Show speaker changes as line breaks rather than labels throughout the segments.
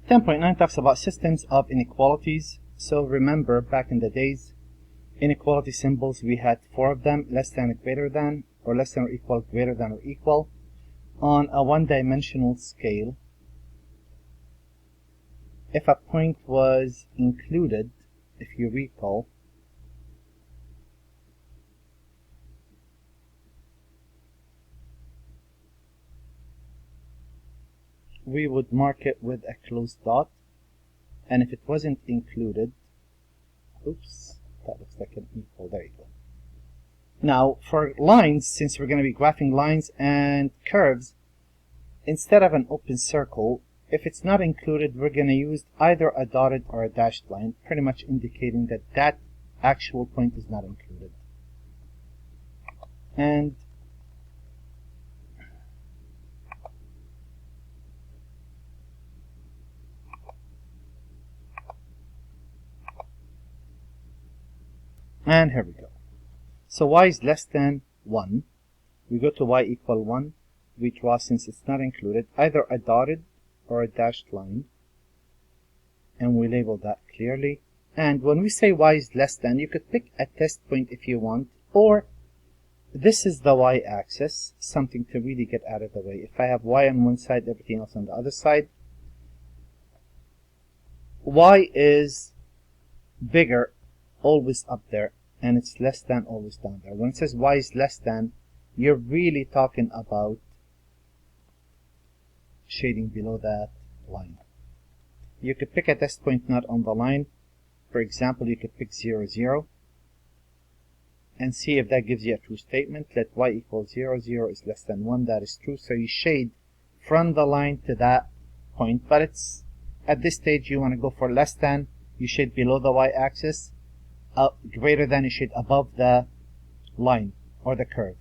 10.9 talks about systems of inequalities. So remember, back in the days, inequality symbols, we had 4 of them: less than or greater than, or less than or equal, greater than or equal. On a one-dimensional scale, if a point was included, if you recall, we would mark it with a closed dot, and if it wasn't included, oops, that looks like an equal, there you go. Now, for lines, since we're going to be graphing lines and curves, instead of an open circle, if it's not included, we're going to use either a dotted or a dashed line, pretty much indicating that that actual point is not included. And here we go. So y is less than 1. We go to y equal 1. We draw, since it's not included, either a dotted or a dashed line. And we label that clearly. And when we say y is less than, you could pick a test point if you want, or this is the y-axis, something to really get out of the way. If I have y on one side, everything else on the other side, y is bigger always up there, and it's less than always down there. When it says y is less than, you're really talking about shading below that line. You could pick a test point not on the line. For example, you could pick 0, 0, and see if that gives you a true statement. Let y equal 0, 0 is less than 1. That is true. So you shade from the line to that point, but it's at this stage you want to go for less than, you shade below the y-axis. Greater than, you shade above the line or the curve.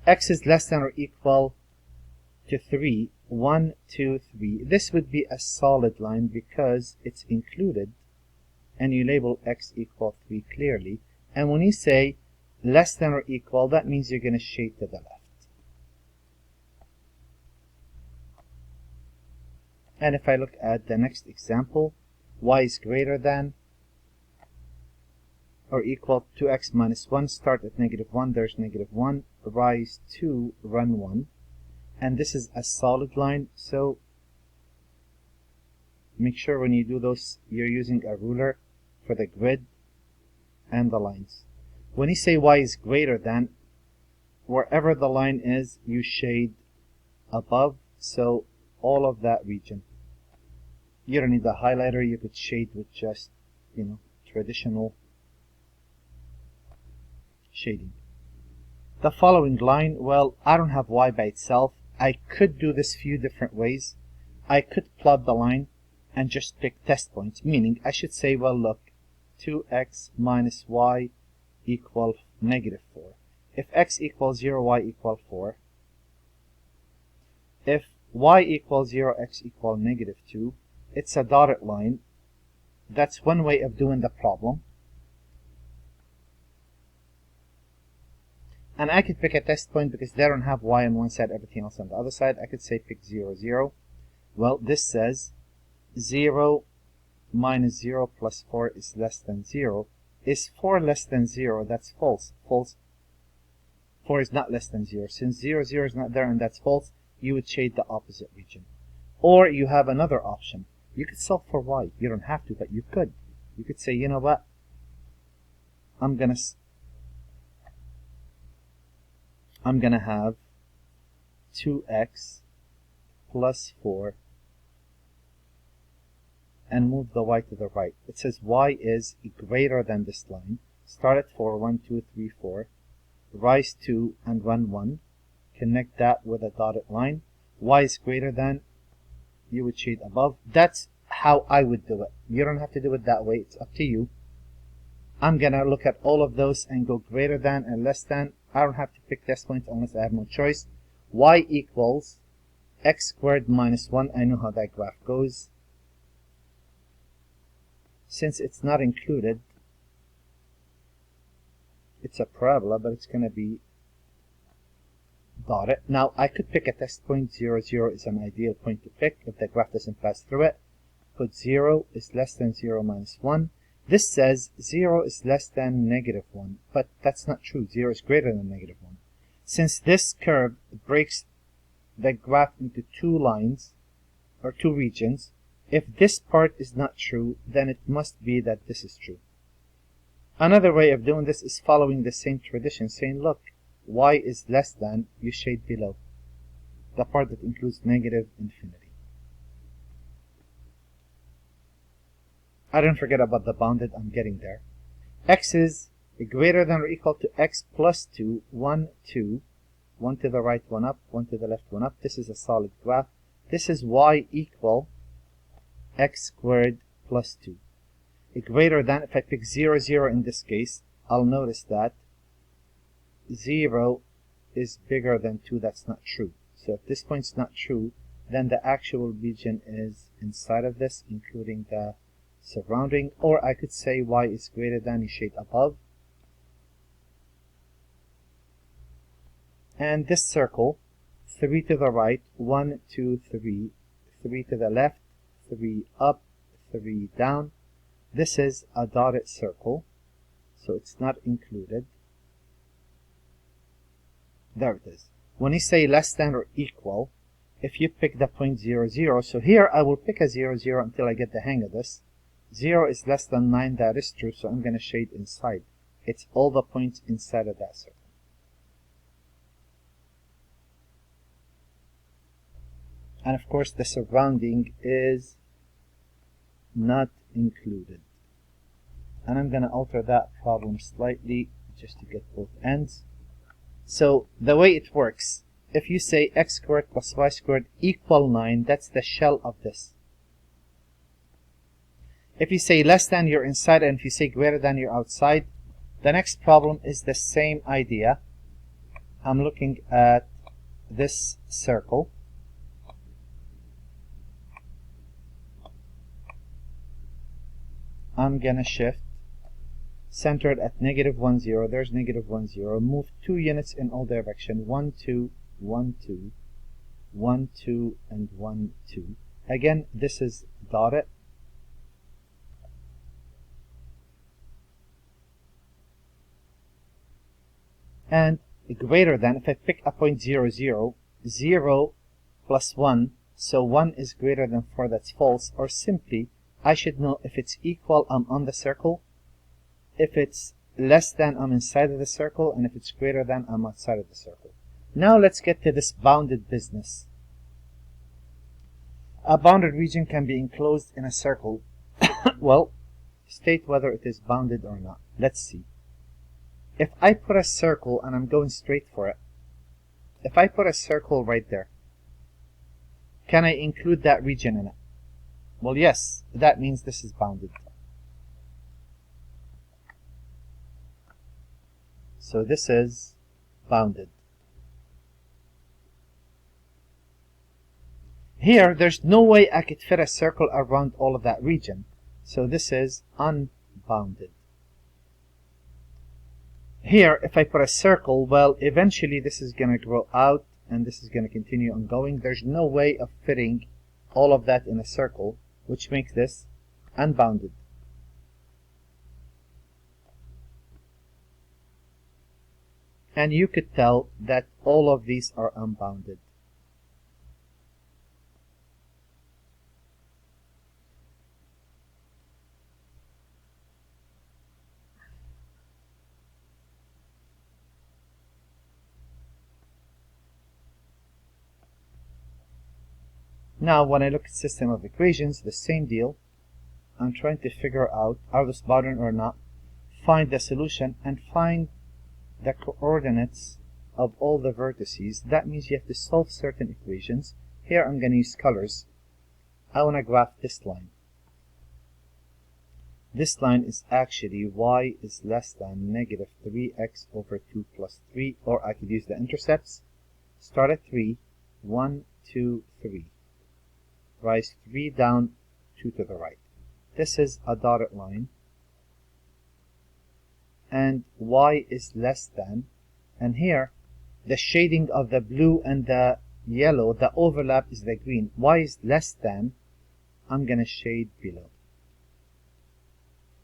X is less than or equal to 3. 1, 2, 3. This would be a solid line because it's included, and you label x equal 3 clearly. And when you say less than or equal, that means you're going to shade to the left. And if I look at the next example, y is greater than or equal to x minus 1. Start at -1, there's -1, rise 2, run 1. And this is a solid line, so make sure when you do those, you're using a ruler for the grid and the lines. When you say y is greater than, wherever the line is, you shade above, so all of that region. You don't need the highlighter, you could shade with just, traditional shading. The following line, well, I don't have y by itself. I could do this few different ways. I could plot the line and just pick test points, meaning I should say, well, look, 2x minus y equal -4. If x equals 0, y equal 4. If y equals 0, x equal -2, it's a dotted line. That's one way of doing the problem. And I could pick a test point because they don't have y on one side, everything else on the other side. I could say pick 0, 0. Well, this says 0 minus 0 plus 4 is less than 0. Is 4 less than 0? That's false. False. 4 is not less than 0. Since 0, 0 is not there and that's false, you would shade the opposite region. Or you have another option. You could solve for y. You don't have to, but you could. You could say, you know what? I'm going to have 2x plus 4 and move the y to the right. It says y is greater than this line. Start at 4, 1, 2, 3, 4. Rise 2 and run 1. Connect that with a dotted line. Y is greater than, you would shade above. That's how I would do it. You don't have to do it that way. It's up to you. I'm going to look at all of those and go greater than and less than. I don't have to pick test points unless I have no choice. Y equals x squared minus 1. I know how that graph goes. Since it's not included, it's a parabola, but it's going to be dotted. Now, I could pick a test point. 0, 0 is an ideal point to pick if the graph doesn't pass through it. put 0 is less than 0 minus 1. This says 0 is less than negative 1, but that's not true. 0 is greater than negative 1. Since this curve breaks the graph into two lines, or two regions, if this part is not true, then it must be that this is true. Another way of doing this is following the same tradition, saying, look, y is less than, you shade below, the part that includes negative infinity. I don't forget about the bounded, I'm getting there. X is greater than or equal to x plus 2, 1, 2, 1 to the right, 1 up, 1 to the left, 1 up. This is a solid graph. This is y equal x squared plus 2. Greater than, if I pick 0, 0 in this case, I'll notice that 0 is bigger than 2. That's not true. So if this point's not true, then the actual region is inside of this, including the surrounding. Or I could say y is greater than, you shade above. And this circle, 3 to the right, 1, 2, 3, 3 to the left, 3 up, 3 down. This is a dotted circle, so it's not included. There it is. When you say less than or equal, if you pick the point 0, 0, so here I will pick a 0, 0 until I get the hang of this. 0 is less than 9, that is true, so I'm going to shade inside. It's all the points inside of that circle. And of course the surrounding is not included. And I'm going to alter that problem slightly just to get both ends. So the way it works, if you say x squared plus y squared equal 9, that's the shell of this. If you say less than, you're inside, and if you say greater than, you're outside. The next problem is the same idea. I'm looking at this circle. I'm going to shift, centered at negative 1, 0. There's negative 1, 0. Move 2 units in all direction. 1, 2, 1, 2, 1, 2, and 1, 2. Again, this is dotted. And greater than, if I pick a point 0, 0, 0 plus 1, so 1 is greater than 4, that's false, or simply, I should know if it's equal, I'm on the circle. If it's less than, I'm inside of the circle. And if it's greater than, I'm outside of the circle. Now let's get to this bounded business. A bounded region can be enclosed in a circle. Well, state whether it is bounded or not. Let's see. If I put a circle, and I'm going straight for it. If I put a circle right there, can I include that region in it? Well, yes, that means this is bounded. So this is bounded. Here, there's no way I could fit a circle around all of that region. So this is unbounded. Here, if I put a circle, well, eventually this is going to grow out, and this is going to continue on going. There's no way of fitting all of that in a circle, which makes this unbounded. And you could tell that all of these are unbounded. Now, when I look at system of equations, the same deal. I'm trying to figure out, are those bounded or not? Find the solution and find the coordinates of all the vertices. That means you have to solve certain equations. Here I'm going to use colors. I want to graph this line. This line is actually y is less than negative 3x over 2 plus 3, or I could use the intercepts. Start at 3, 1, 2, 3. Rise 3 down, 2 to the right. This is a dotted line. And y is less than, and here the shading of the blue and the yellow, the overlap is the green. Y is less than, I'm going to shade below.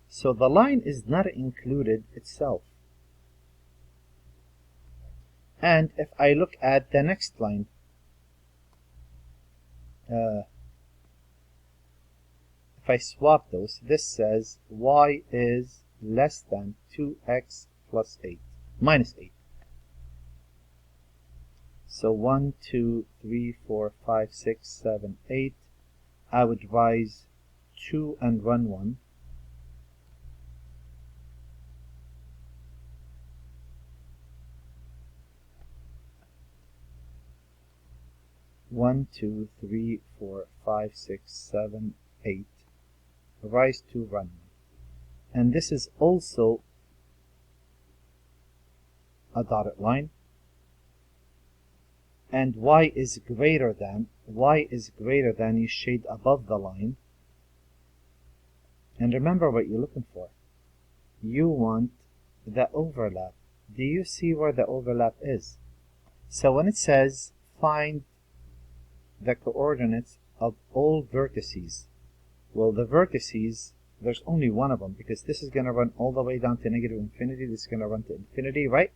So the line is not included itself. And if I look at the next line, if I swap those, this says y is less than 2x plus 8, minus 8. So 1, 2, 3, 4, 5, 6, 7, 8. I would rise 2 and run 1. One, 2, 3, 4, 5, 6, 7, 8. Rise 2, run 1. And this is also a dotted line. And y is greater than, you shade above the line. And remember what you're looking for. You want the overlap. Do you see where the overlap is? So when it says find the coordinates of all vertices, well, the vertices, there's only one of them, because this is going to run all the way down to negative infinity, this is going to run to infinity, right?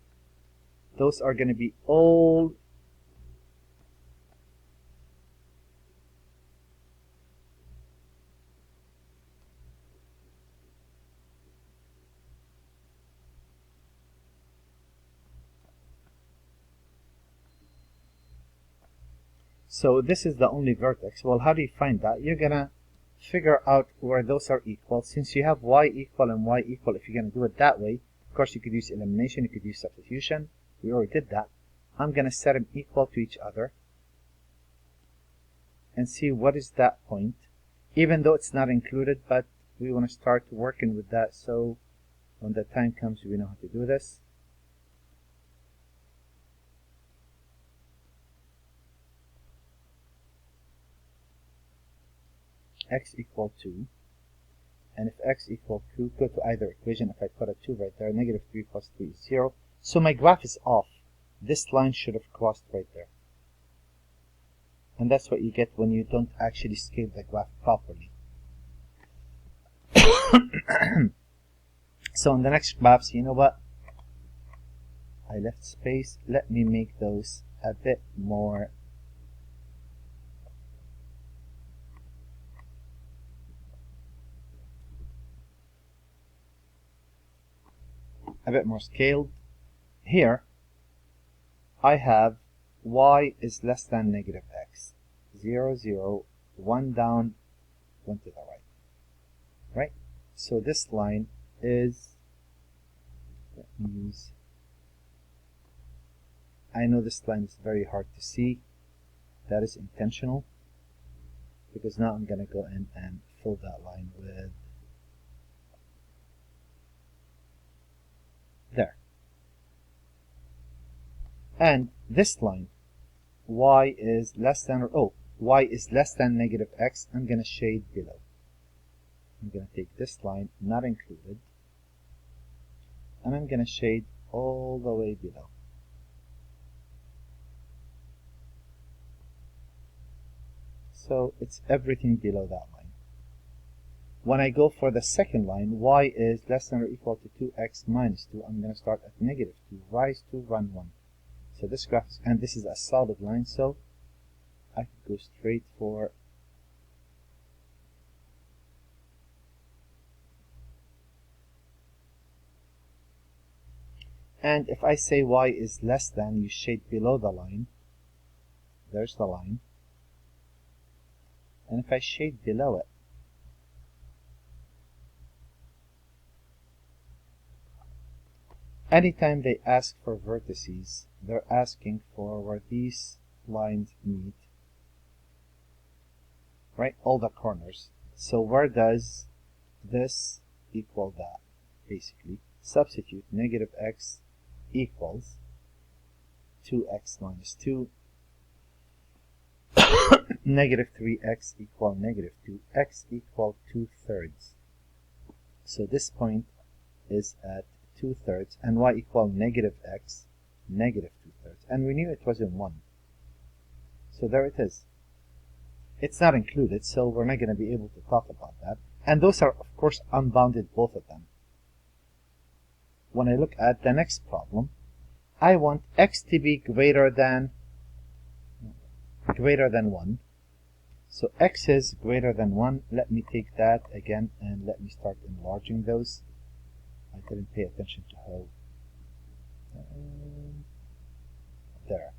Those are going to be all so this is the only vertex. Well, how do you find that? You're going to figure out where those are equal. Since you have y equal and y equal, if you're going to do it that way, of course you could use elimination, you could use substitution. We already did that. I'm going to set them equal to each other and see what is that point, even though it's not included, but we want to start working with that, so when the time comes we know how to do this. X equal 2, and if x equal 2, go to either equation. If I put a 2 right there, negative 3 plus 3 is 0. So my graph is off. This line should have crossed right there. And that's what you get when you don't actually scale the graph properly. So in the next graphs, you know what? I left space. Let me make those a bit more scaled. Here, I have y is less than negative x. 0, 0, 1 down, 1 to the right. Right? So this line is, let me use, I know this line is very hard to see. That is intentional, because now I'm going to go in and fill that line with, there. And this line, y is less than, y is less than negative x, I'm going to shade below. I'm going to take this line, not included, and I'm going to shade all the way below. So it's everything below that line. When I go for the second line, y is less than or equal to 2x minus 2, I'm going to start at negative 2, rise 2, run 1. So this graph is, and this is a solid line, so I could go straight for and if I say y is less than, you shade below the line. There's the line. And if I shade below it, anytime they ask for vertices, they're asking for where these lines meet, right? All the corners. So where does this equal that? Basically, substitute negative x equals 2x minus 2, negative 3x equal negative 2, x equal 2/3. So this point is at 2/3, and y equal negative x, negative 2/3. And we knew it was in 1. So there it is. It's not included, so we're not going to be able to talk about that. And those are, of course, unbounded, both of them. When I look at the next problem, I want x to be greater than 1. So x is greater than 1. Let me take that again and let me start enlarging those. I didn't pay attention to how. There.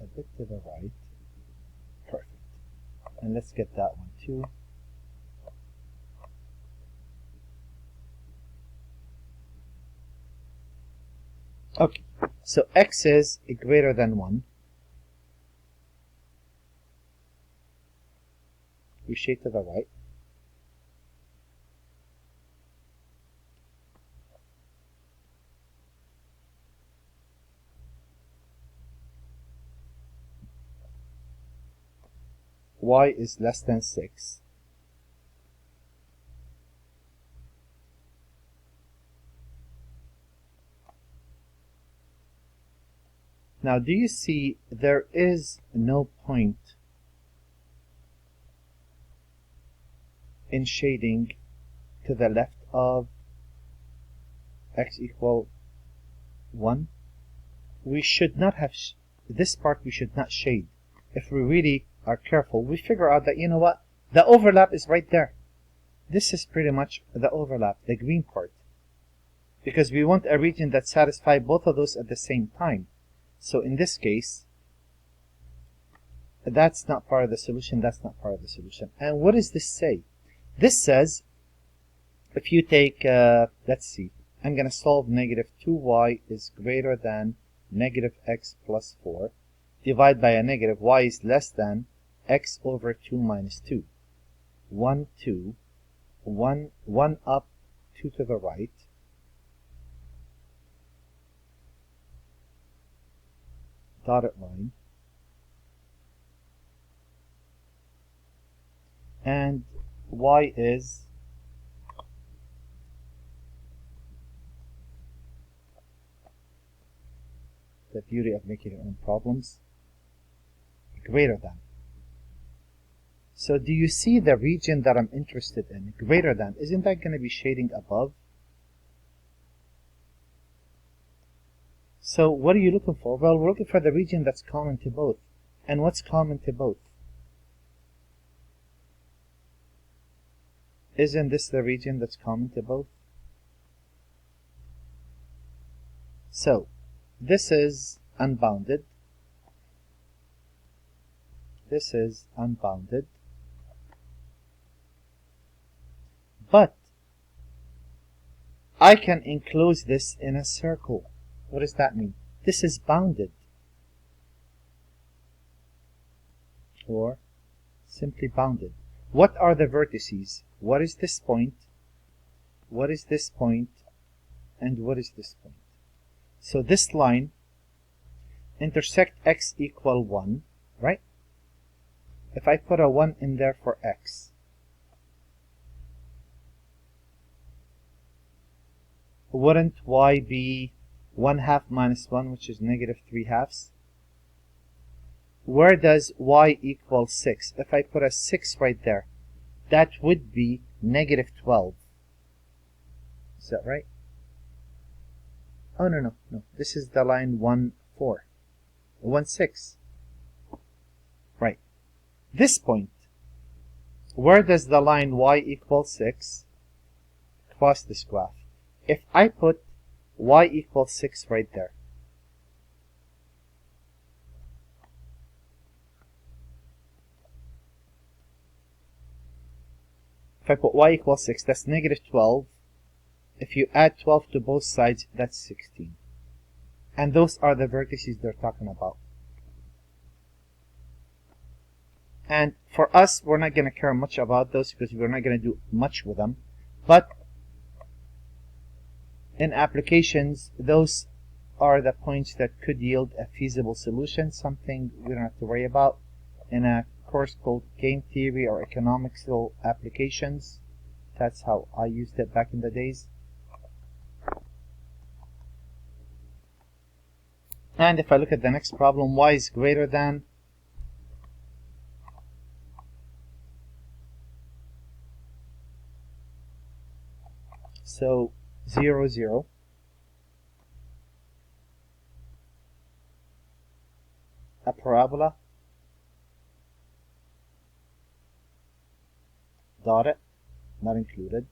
A bit to the right. Perfect. And let's get that one too. Okay, so x is greater than 1. We shade to the right. Y is less than 6. Now, do you see there is no point in shading to the left of x equal 1? We should not have, this part we should not shade. If we really are careful, we figure out that, you know what, the overlap is right there. This is pretty much the overlap, the green part. Because we want a region that satisfies both of those at the same time. So in this case, that's not part of the solution, that's not part of the solution. And what does this say? This says, if you take, let's see, I'm going to solve negative 2y is greater than negative x plus 4. Divide by a negative, y is less than x over 2 minus 2. 1, 2, 1, 1 up, 2 to the right. Dotted line. And y is the beauty of making your own problems, greater than. So do you see the region that I'm interested in, greater than? Isn't that going to be shading above? So what are you looking for? Well, we're looking for the region that's common to both. And what's common to both? Isn't this the region that's common to both? So, this is unbounded. This is unbounded. But I can enclose this in a circle. What does that mean? This is bounded. Or simply bounded. What are the vertices? What is this point? What is this point? And what is this point? So this line intersect x equal 1, right? If I put a 1 in there for x, wouldn't y be 1/2 minus 1, which is negative 3/2? Where does y equal 6? If I put a 6 right there, that would be negative 12. Is that right? Oh, no. This is the line 1, 4. 1, 6. Right. This point, where does the line y equal 6 cross this graph? If I put y equals 6 right there, if I put y equals 6, that's negative 12. If you add 12 to both sides, that's 16. And those are the vertices they're talking about. And for us, we're not going to care much about those because we're not going to do much with them. But in applications, those are the points that could yield a feasible solution, something we don't have to worry about in a course called Game Theory or Economical Applications. That's how I used it back in the days. And if I look at the next problem, y is greater than So 0, 0. A parabola. Dot it. Not included.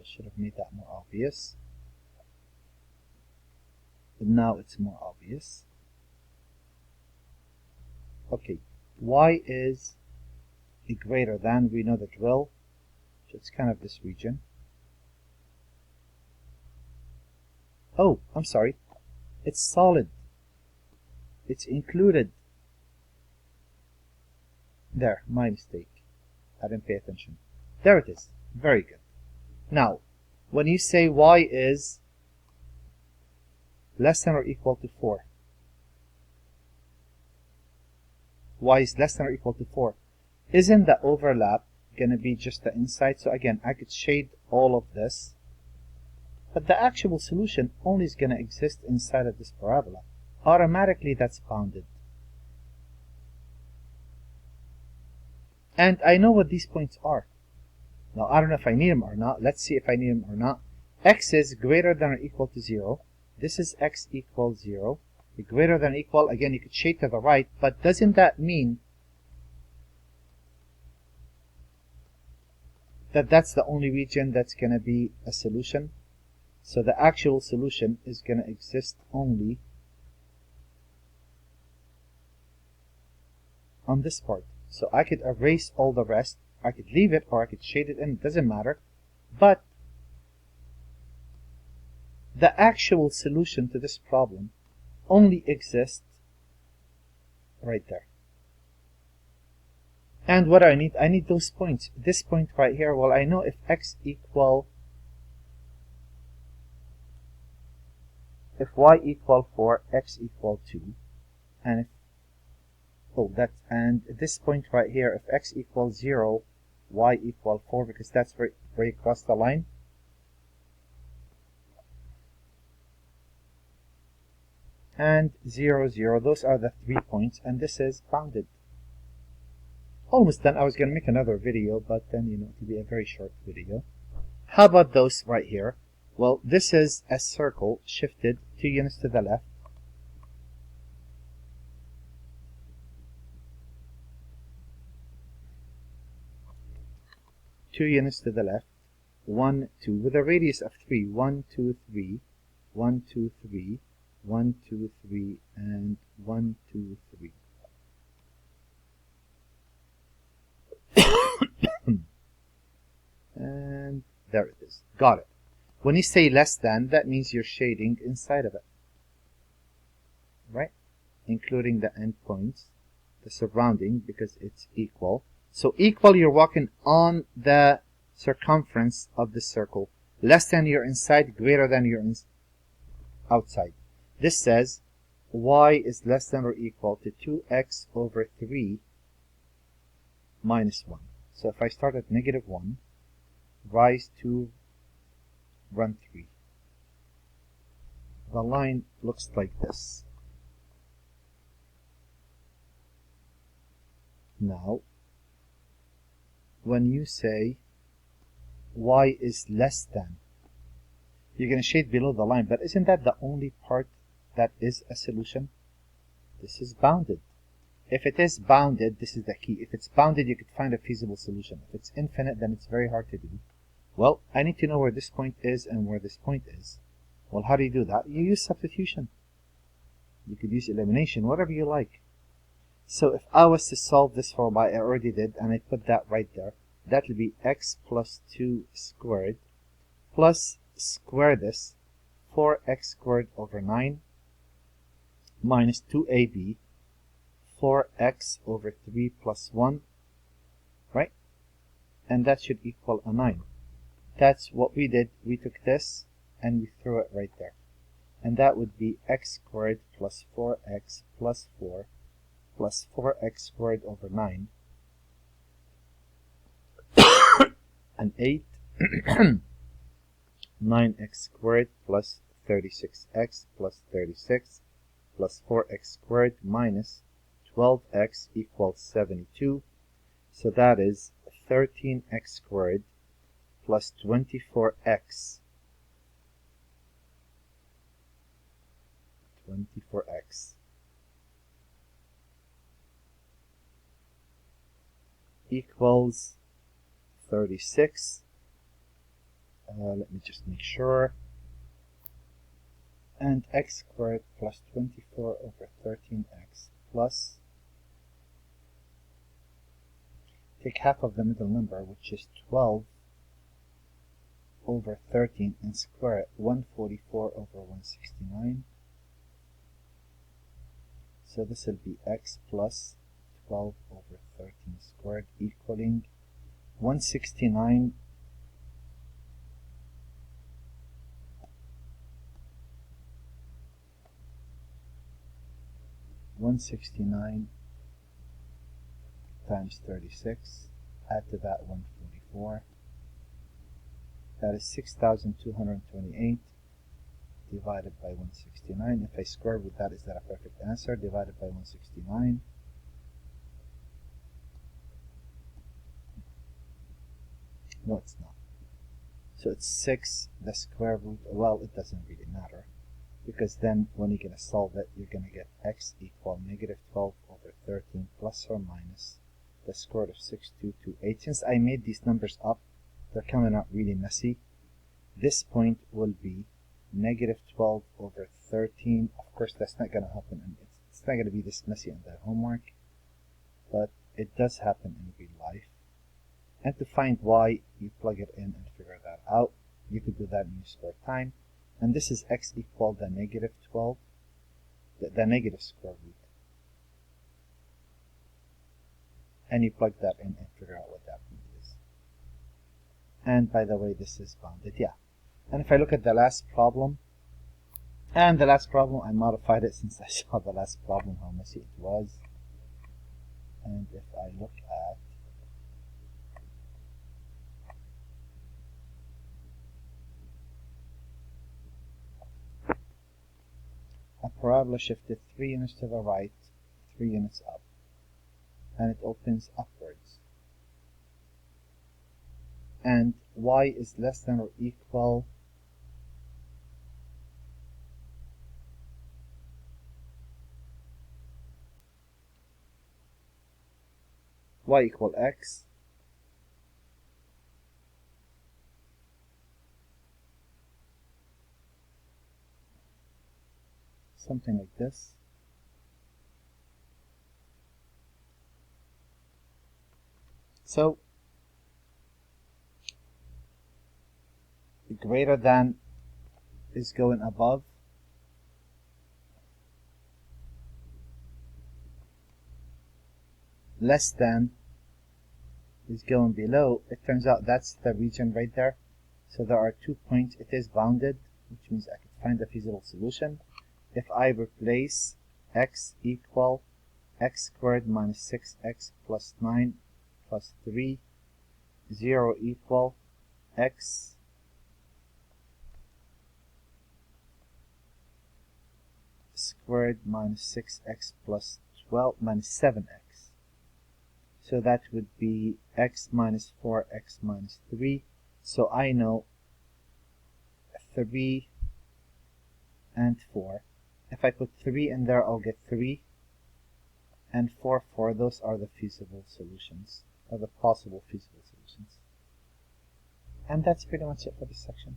Should have made that more obvious. But now it's more obvious. Okay. Y is a greater than. We know the drill. So it's kind of this region. Oh, I'm sorry. It's solid. It's included. There, my mistake. I didn't pay attention. There it is. Very good. Now, when you say y is less than or equal to 4, y is less than or equal to 4, isn't the overlap going to be just the inside? So again, I could shade all of this, but the actual solution only is going to exist inside of this parabola. Automatically, that's bounded. And I know what these points are. Now, I don't know if I need them or not. Let's see if I need them or not. X is greater than or equal to 0. This is x equals 0. The greater than or equal, again, you could shade to the right, but doesn't that mean that that's the only region that's going to be a solution? So the actual solution is going to exist only on this part. So I could erase all the rest. I could leave it or I could shade it in. It doesn't matter. But the actual solution to this problem only exists right there. And what do I need? I need those points. This point right here, well, I know if x equal, if y equal 4, x equal 2, and if, oh, that's, and this point right here, if x equals 0, y equal 4, because that's where you cross the line. And 0, 0, those are the 3 points, and this is bounded. Almost done. I was going to make another video, but then, you know, it will be a very short video. How about those right here? Well, this is a circle shifted 2 units to the left. Two units to the left. 1, 2, with a radius of 3. 1, 2, 3. 1, 2, 3. 1, 2, 3, and 1, 2, 3. And there it is. Got it. When you say less than, that means you're shading inside of it. Right? Including the endpoints, the surrounding, because it's equal. So equal, you're walking on the circumference of the circle. Less than, you're inside. Greater than, you're outside. This says y is less than or equal to 2x over 3 minus 1. So if I start at negative 1, rise 2, run 3. The line looks like this. Now, when you say y is less than, you're going to shade below the line, but isn't that the only part that is a solution? This is bounded. If it is bounded, this is the key. If it's bounded, you could find a feasible solution. If it's infinite, then it's very hard to do. Well, I need to know where this point is and where this point is. Well, how do you do that? You use substitution. You could use elimination, whatever you like. So if I was to solve this for y, I already did, and I put that right there. That will be x plus 2 squared plus square this, 4x squared over 9 minus 2ab, 4x over 3 plus 1, right? And that should equal a 9. That's what we did. We took this and we threw it right there. And that would be x squared plus 4x plus 4 plus 4x squared over 9 and 8 9x squared plus 36x plus 36 plus 4x squared minus 12x equals 72. So that is 13x squared plus 24x. 24x equals 36. Let me just make sure. And x squared plus 24 over 13x plus, take half of the middle number, which is 12 over 13, and square it, 144 over 169. So this will be x plus 12 over 13 squared equaling 169 times 36, add to that 144, that is 6,228 divided by 169. If I square root that, is that a perfect answer? Divided by 169. No, it's not. So it's 6, the square root, well, it doesn't really matter, because then when you're going to solve it, you're going to get x equal negative 12 over 13 plus or minus the square root of 6228. Since I made these numbers up, they're coming out really messy. This point will be negative 12 over 13. Of course, that's not going to happen, and it's not going to be this messy in the homework, but it does happen in real life. And to find y, you plug it in and figure that out. You could do that in your spare time. And this is x equal the negative 12, the negative square root. And you plug that in and figure out what that point is. And by the way, this is bounded, yeah. And if I look at the last problem, and the last problem, I modified it since I saw the last problem, how messy it was. And if I look at a parabola shifted 3 units to the right, 3 units up, and it opens upwards. And y is less than or equal y equal x, something like this. So greater than is going above, less than is going below. It turns out that's the region right there. So there are 2 points. It is bounded, which means I could find a feasible solution. If I replace x equal x squared minus 6x plus 9 plus 3, 0 equal x squared minus 6x plus 12 minus 7x. So that would be x minus 4x minus 3. So I know 3 and 4. If I put 3 in there, I'll get 3. And 4, 4. Those are the feasible solutions, or the possible feasible solutions. And that's pretty much it for this section.